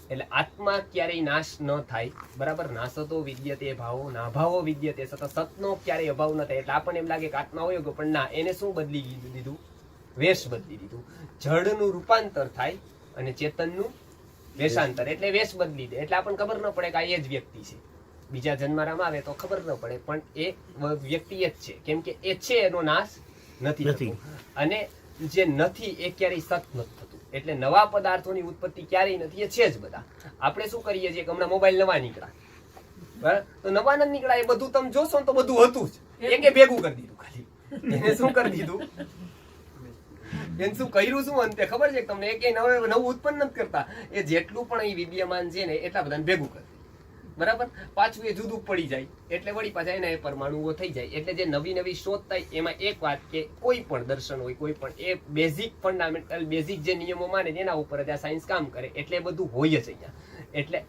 એટલે આત્મા ક્યારેય નાશ ન થાય, બરાબર. નાસતો વિદ્યતે ભાવો નાભાવો વિદ્યતે સત, સતનો ક્યારેય અભાવ ન થાય. એટલે આપણને એમ લાગે કે આત્મા હોય ગયો, પણ ના, એને શું બદલી દીધું? વેશ બદલી દીધું. જળનું રૂપાંતર થાય અને ચેતનનું વેશાંતર, એટલે વેશ બદલી દે, એટલે આપણને ખબર ન પડે કે આ એ જ વ્યક્તિ છે. બીજા જન્મારામાં આવે તો ખબર ન પડે, પણ એ વ્યક્તિ જ છે, કેમ કે એ છે એનો નાશ નથી થતો. અને જે નથી એ ક્યારેય સત નથી થતું, એટલે નવા પદાર્થોની ઉત્પત્તિ ક્યારેય નથી, એ છે જ બધા. આપણે શું કરીએ છીએ કે હમણાં મોબાઈલ નવા નીકળ્યા, બરાબર, તો નવા નથી નીકળ્યા, એ બધું તમે જોશો તો બધું હતું જ, એકે ભેગું કરી દીધું. ખાલી એને શું કરી દીધું? એને શું કર્યું? શું અંતે ખબર છે તમને? એક નવું ઉત્પન્ન નથી કરતા, એ જેટલું પણ અહીં વિદ્યમાન છે ને એટલા બધાને ભેગું કરે, બરાબર. પાછું એ જુદું પડી જાય, એટલે વળી પાછા એના એ પરમાણુઓ થઈ જાય. એટલે જે નવી નવી શોધ થાય એમાં એક વાત કે કોઈ પણ દર્શન હોય, કોઈ પણ એ બેઝિક ફંડામેન્ટલ બેઝિક જે નિયમો માને એના ઉપર જ આ સાયન્સ કામ કરે, એટલે એ બધું હોય જ અહીંયા. એટલે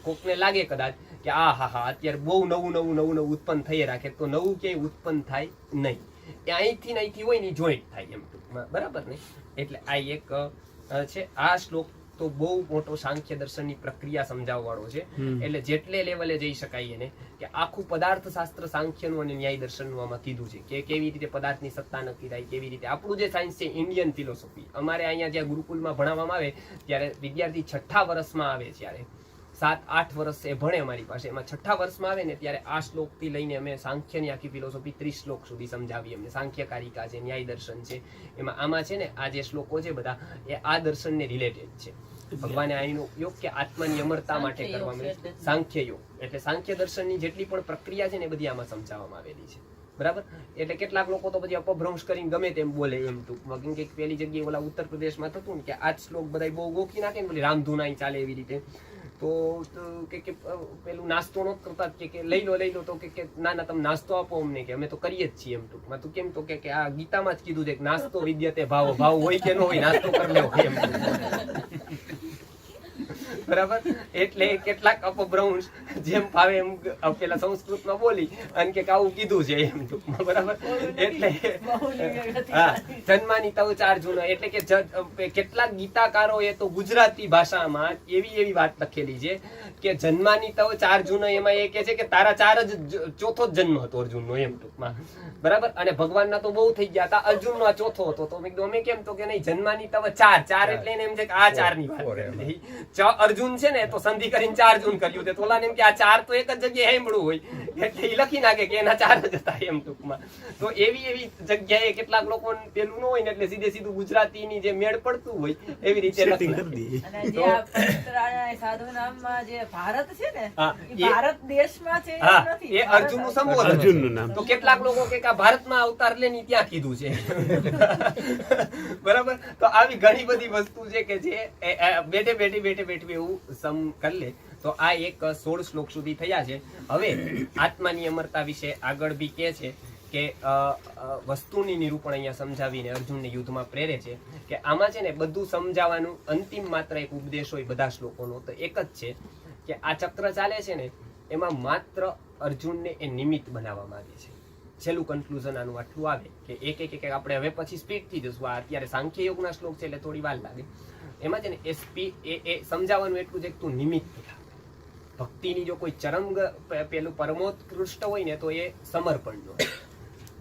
કોકને લાગે કદાચ કે આ હા અત્યારે બહુ નવું ઉત્પન્ન થઈ રાખે, તો નવું ક્યાંય ઉત્પન્ન થાય નહીં, એ અહીંથી ને અહીંથી હોય ને જોઈન્ટ થાય એમ ટૂંકમાં, બરાબર ને. એટલે આ એક છે. આ શ્લોક તો બહુ મોટો સાંખ્ય દર્શનની પ્રક્રિયા સમજાવવાળો છે. એટલે જેટલે લેવલે જઈ શકાય એને, કે આખું પદાર્થ શાસ્ત્ર સાંખ્યનું અને ન્યાય દર્શનનું આમાં કીધું છે, કે કેવી રીતે પદાર્થની સત્તા નક્કી થાય, કેવી રીતે આપણું જે સાયન્સ છે ઇન્ડિયન ફિલોસોફી. અમારે અહીંયા જ્યાં ગુરુકુલમાં ભણાવવામાં આવે ત્યારે વિદ્યાર્થી 6ઠ્ઠા વર્ષમાં આવે, ત્યારે 7-8 વર્ષ એ ભણે અમારી પાસે, એમાં 6ઠ્ઠા વર્ષમાં આવે ને ત્યારે આ શ્લોકથી લઈને અમે સાંખ્યની આખી ફિલોસોફી 30 શ્લોક સુધી સમજાવી. અમને સાંખ્ય કારિકા છે, ન્યાય દર્શન છે, એમાં આમાં છે ને આ જે શ્લોકો છે બધા એ આ દર્શનને રિલેટેડ છે. ભગવાને આનો યોગ કે આત્માની અમરતા માટે કરવામાં સાંખ્ય યોગ, એટલે સાંખ્ય દર્શનની જેટલી પણ પ્રક્રિયા છે ને એ બધી આમાં સમજાવવામાં આવેલી છે, બરાબર. એટલે કેટલાક લોકો તો પછી અપભ્રંશ કરીને ગમે તેમ બોલે એમ ટૂંકમાં, કેમ કે પેલી જગ્યાએ ઓલા ઉત્તર પ્રદેશમાં થતું ને કે આ જ શ્લોક બધા બહુ ગોખી નાખે ને, પેલી રામધૂન ચાલે એવી રીતે, તો કે પેલું નાસ્તો નો કરતા કે લઈ લો તો કે ના તમે નાસ્તો આપો અમને, કે અમે તો કરીએ જ છીએ એમ ટૂંકમાં. તું કેમ? તો કે આ ગીતામાં જ કીધું છે કે નાસ્તો વિદ્યતે ભાવ, ભાવ હોય કે ન હોય નાસ્તો કરી લેવો એમ, બરાબર. એટલે કેટલાક અપભ્રંશ જેમ ફાવે એમ પેલા સંસ્કૃતમાં બોલી અને કે આવું કીધું છે એમ ટૂંકમાં, બરાબર. એટલે હા, જન્માની તવ 4 જૂનો, એટલે કે કેટલાક ગીતાકારો એ તો ગુજરાતી ભાષામાં એવી વાત લખેલી છે કે જન્માની તવ 4 જૂનો, એમાં એ કે છે કે તારા 4 જ ચોથો જ જન્મ હતો અર્જુનનો એમ ટૂંકમાં, બરાબર. અને ભગવાનના તો બહુ થઈ ગયા હતા, અર્જુનનો આ ચોથો હતો. તો મેં કીધું અમે કેમ? તો કે નહીં, જન્માની તવ 4 એટલે એને એમ છે કે આ 4 ની વાત. અર્જુન છે ને તો સંધિ કરીને 4 જૂન કર્યું છે, તો ઓલા એમ કે આ 4 તો એક જ જગ્યાએ સાંભળવું હોય, એટલે એ લખી નાખે કે એના 4 જ હતા એમ ટૂંકમાં. તો એવી જગ્યાએ કેટલાક લોકો પેલું ન હોય ને, એટલે સીધું ગુજરાતીની જે મેળ પડતું હોય એવી રીતે લખી સાધુ નામમાં જે ભારત છે ને, ભારત દેશમાં છે, એ અર્જુનનું સંબોધન. તો કેટલાક લોકો કે ભારતમાં અવતાર લે ની ત્યાં કીધું છે, બરાબર. તો આવી ઘણી બધી વસ્તુ છે કે જે બેઠે એવું સમ કરી લે. તો આ એક 16 શ્લોક સુધી થયા છે. હવે આત્માની અમરતા વિશે આગળ બી કે છે કે વસ્તુની નિરૂપણ અહીંયા સમજાવીને અર્જુનને યુદ્ધમાં પ્રેરે છે. કે આમાં છે ને બધું સમજાવવાનું અંતિમ માત્ર એક ઉપદેશ હોય બધા શ્લોકોનો, તો એક જ છે કે આ ચક્ર ચાલે છે ને એમાં માત્ર અર્જુનને એ નિમિત્ત બનાવવામાં આવે છે. છેલ્લું કન્ક્લુઝન આનું આટલું આવે કે એક આપણે હવે પછી સ્પીડથી જશું. આ અત્યારે સાંખ્ય યોગના શ્લોક છે એટલે થોડી વાર લાગે. એમાં છે ને એ સમજાવવાનું એટલું છે કે તું નિમિત્ત થા. ભક્તિની જો કોઈ ચરમ પેલું પરમોત્કૃષ્ટ હોય ને તો એ સમર્પણનો,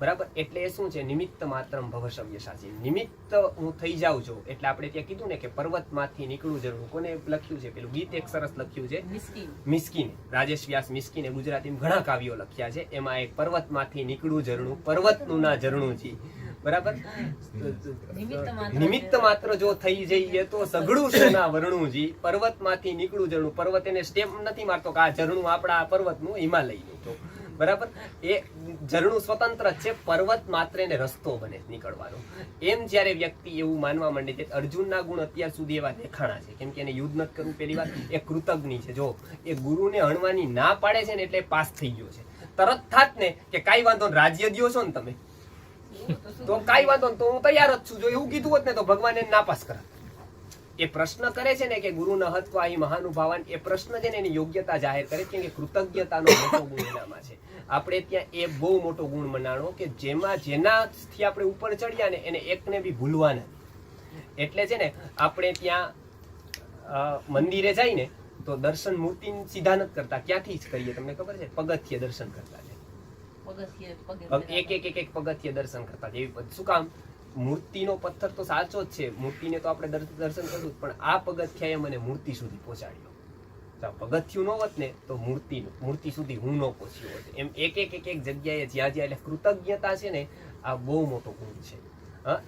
બરાબર. એટલે એ શું છે, નિમિત્ત માત્રમ ભવ સવ્યસાચી. નિમિત્ત હું થઈ જાઉં છું એટલે આપણે ત્યાં કીધું ને કે પર્વતમાંથી નીકળું ઝરણું. કોને લખ્યું છે પેલું ગીત? એક સરસ લખ્યું છે મિસ્કીને, રાજેશ વ્યાસ મિસ્કીને. ગુજરાતીમાં ઘણા કાવ્યો લખ્યા છે. એમાં એક પર્વતમાંથી નીકળું ઝરણું, પર્વતનું ના ઝરણુંજી, બરાબર. નિમિત્ત માત્ર જો થઈ જઈએ તો સઘળું સોના વર્ણુંજી. પર્વતમાંથી નીકળું ઝરણું. પર્વત એને સ્ટેપ નથી મારતો કે આ ઝરણું આપણા પર્વતનું હિમાલયનું તો, બરાબર. એ ઝરણું સ્વતંત્ર છે, પર્વત માત્ર એને રસ્તો બને નીકળવાનો. એમ જ્યારે વ્યક્તિ એવું માનવા માંડે છે, અર્જુનના ગુણ અત્યાર સુધી એવા દેખાણા છે, કેમ કે એને યુદ્ધ નથી કરવું. પેલી વાત એ કૃતજ્ઞ છે. જો એ ગુરુને હણવાની ના પાડે છે ને એટલે પાસ થઈ ગયો છે. તરત થાત ને કે કાંઈ વાંધો, રાજ્ય દ્યો છો ને તમે તો કાંઈ વાંધો તો હું તૈયાર જ છું. જો એવું કીધું હોત ને તો ભગવાન એને નાપાસ કરે. એ પ્રશ્ન કરે છે ને કે ગુરુ ન હત્વા અહીં મહાનુભાવાન, એ પ્રશ્ન છે ને એની યોગ્યતા જાહેર કરે છે કે કૃતજ્ઞતાનો મોટો ગુણ એનામાં છે. આપણે ત્યાં એ બહુ મોટો ગુણ મનાણો કે જેનાથી આપણે ઉપર ચડ્યા ને એને એકને બી ભૂલવા નથી. એટલે છે ને આપણે ત્યાં મંદિરે જાય ને તો દર્શન મૂર્તિ સીધા નથી કરતા. ક્યાંથી જ કરીએ તમને ખબર છે? પગથિયે દર્શન કરતા છે. એક પગથિયે દર્શન કરતા છે. શું કામ? મૂર્તિનો પથ્થર તો સાચો જ છે, મૂર્તિને તો આપણે દર્શન કરવું, પણ આ પગથિયાએ મને મૂર્તિ સુધી પહોંચાડ્યો. પગથિયું ન હોત ને તો મૂર્તિ સુધી હું ન પહોંચ્યો હોત. એમ એક જગ્યાએ જ્યાં એટલે કૃતજ્ઞતા છે ને આ બહુ મોટો ગુણ છે.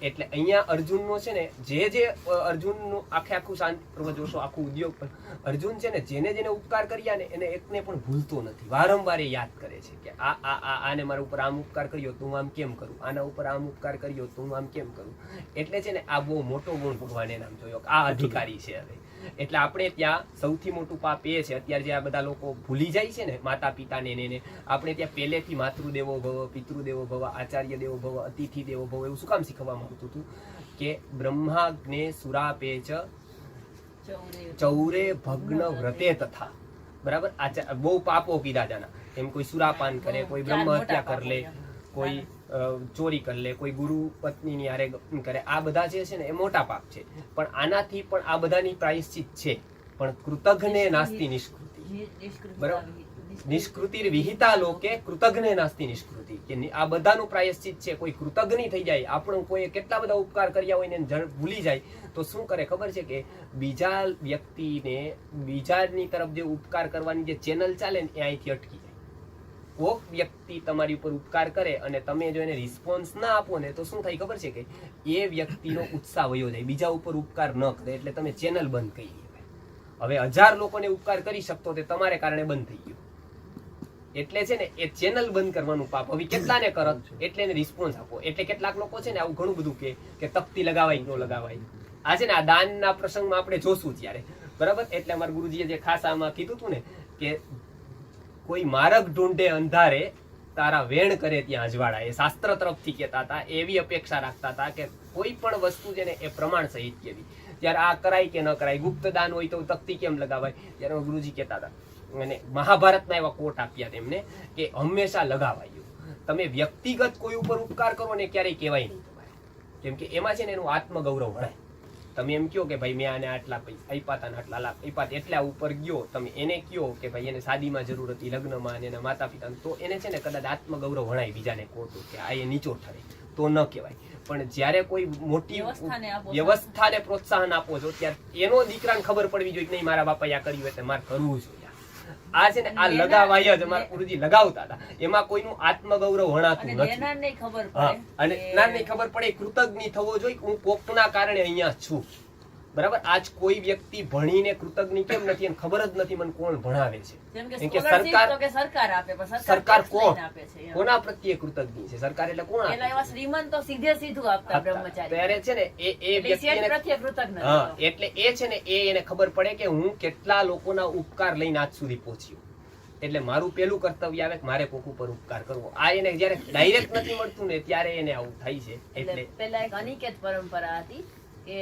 એટલે અહીંયા અર્જુનનો છે ને જે અર્જુનનું આખું શાંતિ જોશો, આખું ઉદ્યોગ પણ અર્જુન છે ને જેને ઉપકાર કર્યા ને એને એકને પણ ભૂલતો નથી. વારંવાર યાદ કરે છે કે આને મારા ઉપર આમ ઉપકાર કર્યો તો હું આમ કેમ કરું, આના ઉપર આમ ઉપકાર કર્યો તો હું આમ કેમ કરું. એટલે છે ને આ બહુ મોટો ગુણ ભગવાને નામ જોયો. આ અધિકારી છે. હવે એટલે આપણે ત્યાં સૌથી મોટું પાપ એ છે અત્યારે જે આ બધા લોકો ભૂલી જાય છે ને માતા પિતાને એને, આપણે ત્યાં પહેલેથી માતૃદેવો ભવ, પિતૃદેવો ભવ, આચાર્ય દેવો ભવ, અતિથિ દેવો ભવ એવું શું કામ શીખવવામાં આવતું હતું કે બ્રહ્માગ્ને સુરાપે ચ ચૌરે ભગ્ન વ્રતે તથા, બરાબર. બહુ પાપો કીધા જાના. એમ કોઈ સુરાપાન કરે, કોઈ બ્રહ્મ હત્યા કરી લે, કોઈ ચોરી કરી લે, કોઈ ગુરુ પત્નીની હારે કરે. આ બધા જે છે ને એ મોટા પાપ છે. પણ આનાથી પણ આ બધાની પ્રાયશ્ચિત છે. પણ કૃતજ્ઞે નાસ્તિ નિષ્કૃતિ, બરાબર. નિષ્કૃતિ વિહિતા લોકે કૃતજ્ઞે નાસ્તિ નિષ્કૃતિ, કે આ બધાનું પ્રાયશ્ચિત છે. કોઈ કૃતજ્ઞ થઈ જાય, આપણો કોઈ કેટલા બધા ઉપકાર કર્યા હોય ને ભૂલી જાય તો શું કરે ખબર છે કે બીજા વ્યક્તિને બીજાની તરફ જે ઉપકાર કરવાની જે ચેનલ ચાલે ને એ અહીંથી અટકી જાય. કોક વ્યક્તિ તમારી ઉપર ઉપકાર કરે અને તમે જો એને રિસ્પોન્સ ના આપો ને તો શું થાય ખબર છે કે એ વ્યક્તિનો ઉત્સાહ વયો જાય, બીજા ઉપર ઉપકાર ન કરે. એટલે તમે ચેનલ બંધ કરી દે. હવે 1000 લોકોને ઉપકાર કરી શકતો તે તમારે કારણે બંધ થઈ ગયો. એટલે છે ને એ ચેનલ બંધ કરવાનું પાપ. હવે કેટલાને કરત એટલે એને રિસ્પોન્સ આપો. એટલે કેટલાક લોકો છે ને આવું ઘણું બધું કે તકતી લગાવાય ન લગાવાય. આ છે ને આ દાનના પ્રસંગમાં આપણે જોશું ત્યારે, બરાબર. એટલે અમારા ગુરુજીએ જે ખાસ આમાં કીધું હતું ને કે કોઈ માર્ગ ઢૂંઢે અંધારે તારા વેણ કરે ત્યાં અજવાળા, એ શાસ્ત્ર તરફથી કહેતા હતા. એવી અપેક્ષા રાખતા હતા કે કોઈ પણ વસ્તુ છે ને એ પ્રમાણ સહિત કેવી. ત્યારે આ કરાય કે ન કરાય, ગુપ્ત દાન હોય તો તકતી કેમ લગાવાય, ત્યારે ગુરુજી કહેતા હતા. અને મહાભારતના એવા કોટ આપ્યા તેમને કે હંમેશા લગાવાયું. તમે વ્યક્તિગત કોઈ ઉપર ઉપકાર કરો ને ક્યારેય કહેવાય નહીં તમારે, કેમ કે એમાં છે ને એનું આત્મગૌરવ વળાય. તમે એમ કહો કે ભાઈ મેં આને આટલા પૈસા આપ્યા હતા, આટલા લાખ આપ્યા, એટલા ઉપર ગયો, તમે એને કહો કે ભાઈ એને શાદીમાં જરૂર હતી, લગ્નમાં, અને એના માતા પિતા, તો એને છે ને કદાચ આત્મગૌરવ વણાય બીજાને ખોટું કે આ એ નીચો ઠરે તો ન કહેવાય. પણ જ્યારે કોઈ મોટી વ્યવસ્થાને પ્રોત્સાહન આપો છો ત્યારે એનો દીકરાને ખબર પડવી જોઈએ કે નહીં મારા બાપાએ આ કર્યું એટલે મારે કરવું જોઈએ. આ છે ને આ લગાવાય જ અમારા ગુરુજી લગાવતા હતા. એમાં કોઈનું આત્મગૌરવ વણાતું નથી. અને નાની ખબર પડે કૃતજ્ઞ થવો જોઈએ હું કોકના કારણે અહીંયા છું, બરાબર. આજ કોઈ વ્યક્તિ ભણીને કૃતજ્ઞ કેમ નથી અને ખબર જ નથી મને કોણ ભણાવે છે. કેમ કે સરકાર કોના પ્રત્યે કૃતજ્ઞ છે? સરકાર એટલે કોણ આપે? શ્રીમંતો સીધે સીધું આપતા બ્રહ્મચારી. ત્યારે છે ને એ વ્યક્તિને એટલે એ છે ને એને ખબર પડે કે હું કેટલા લોકોના ઉપકાર લઈને આજ સુધી પહોંચ્યો. એટલે મારું પેલું કર્તવ્ય આવે કે મારે કોક ઉપર ઉપકાર કરવો. આ એને જયારે ડાયરેક્ટ નથી મળતું ને ત્યારે એને આવું થાય છે. એટલે પેલા એક અનિકેત પરંપરા હતી કે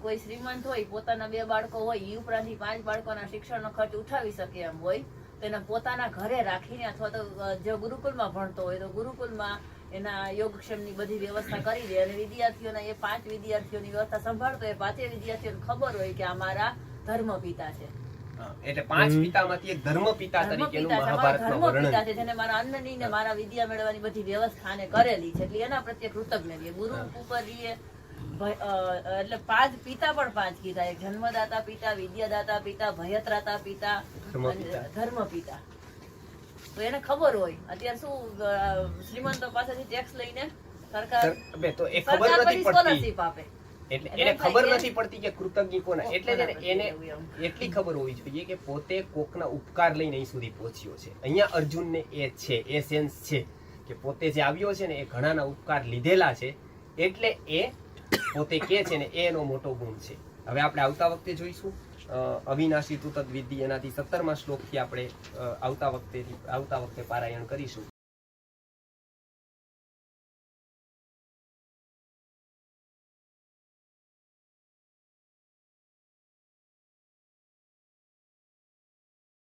કોઈ શ્રીમંત હોય, પોતાના 2 બાળકો હોય, એ ઉપરાંતથી 5 બાળકોના શિક્ષણનો ખર્ચ ઉઠાવી શકે એમ હોય, તેના પોતાના ઘરે રાખીને અથવા તો જો ગુરુકુળમાં ભણતો હોય તો ગુરુકુળમાં એના યોગક્ષેમની બધી વ્યવસ્થા કરી દે અને વિદ્યાર્થીઓના એ 5 વિદ્યાર્થીઓની વ્યવસ્થા સંભાળતો એ 5 વિદ્યાર્થીઓને ખબર હોય કે આ મારા ધર્મપિતા છે. એટલે 5 પિતામાંથી એક ધર્મપિતા તરીકેનું મહાભારતમાં વર્ણન છે જેને મારા અન્નની ને મારા વિદ્યા મેળવવાની બધી વ્યવસ્થા ને કરેલી છે એટલે એના પ્રત્યે કૃતજ્ઞ રહીએ. ગુરુ ઉપર રહીએ એટલે 5 પિતા પણ 5 કીધા, એક જન્મદાતા પિતા, વિદ્યાદાતા પિતા, ભયત્રાતા પિતા, ધર્મપિતા. તો એને ખબર હોય અત્યારે શું શ્રીમંતો પાસેથી ટેક્સ લઈને સરકાર સ્કોલરશીપ આપે એટલે એને ખબર નથી પડતી કે કૃતજ્ઞ કોના. એટલે એને એટલી ખબર હોવી જોઈએ કે પોતે કોકના ઉપકાર લઈને અહીં સુધી પહોંચ્યો છે. અહીંયા અર્જુનને એ છે, એ સેન્સ છે કે પોતે જે આવ્યો છે ને એ ઘણાના ઉપકાર લીધેલા છે એટલે એ પોતે કે છે ને એનો મોટો ગુણ છે. હવે આપણે આવતા વખતે જોઈશું અવિનાશી તું તદ્વિદ્ધિ, એનાથી 17મા શ્લોકથી આપણે આવતા વખતે પારાયણ કરીશું.